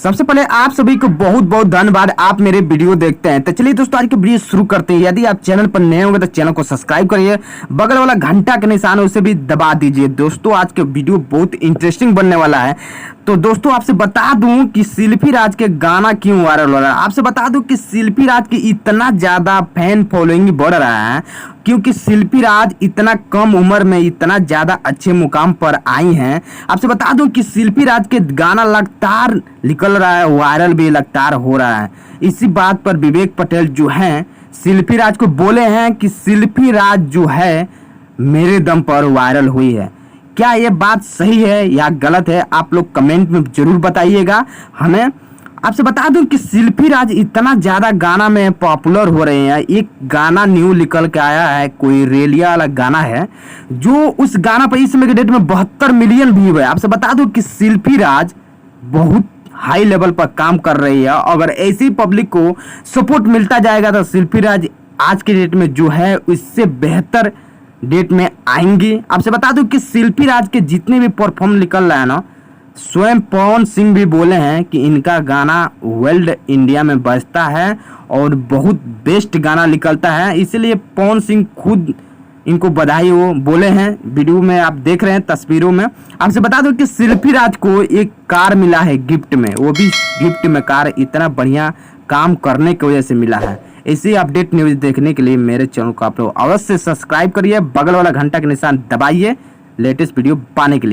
सबसे पहले आप सभी को बहुत बहुत धन्यवाद, आप मेरे वीडियो देखते हैं। तो चलिए दोस्तों, आज की वीडियो शुरू करते हैं। यदि आप चैनल पर नए होंगे तो चैनल को सब्सक्राइब करिए, बगल वाला घंटा का निशान है उसे भी दबा दीजिए। दोस्तों, आज के वीडियो बहुत इंटरेस्टिंग बनने वाला है। तो दोस्तों, आपसे बता दूं कि शिल्पी राज के गाना क्यों वायरल हो रहा है। आपसे बता दूं कि शिल्पी राज की इतना ज्यादा फैन फॉलोइंग बढ़ रहा है क्योंकि शिल्पी राज इतना कम उम्र में इतना ज्यादा अच्छे मुकाम पर आई हैं। आपसे बता दूं कि शिल्पी राज के गाना लगातार निकल रहा है, वायरल भी लगातार हो रहा है। इसी बात पर विवेक पटेल जो हैं शिल्पी राज को बोले हैं कि शिल्पी राज जो है मेरे दम पर वायरल हुई है। क्या ये बात सही है या गलत है, आप लोग कमेंट में जरूर बताइएगा हमें। आपसे बता दूं कि शिल्पी राज इतना ज्यादा गाना में पॉपुलर हो रहे हैं। एक गाना न्यू निकल के आया है, कोई रेलिया वाला गाना है, जो उस गाना पर इस समय के डेट में 72 मिलियन व्यू है। आपसे बता दूं कि शिल्पी राज बहुत हाई लेवल पर काम कर रही है। अगर ऐसी पब्लिक को सपोर्ट मिलता जाएगा तो शिल्पी राज आज के डेट में जो है उससे बेहतर डेट में आएंगी। आपसे बता दूं कि शिल्पी राज के जितने भी परफॉर्म निकल रहा है ना, स्वयं पवन सिंह भी बोले हैं कि इनका गाना वर्ल्ड इंडिया में बजता है और बहुत बेस्ट गाना निकलता है। इसलिए पवन सिंह खुद इनको बधाई वो बोले हैं, वीडियो में आप देख रहे हैं तस्वीरों में। आपसे बता दूं कि शिल्पी राज को एक कार मिला है गिफ्ट में, वो भी गिफ्ट में कार इतना बढ़िया काम करने की वजह से मिला है। इसी अपडेट न्यूज देखने के लिए मेरे चैनल को आप लोग अवश्य सब्सक्राइब करिए, बगल वाला घंटा का निशान दबाइए लेटेस्ट वीडियो पाने के लिए।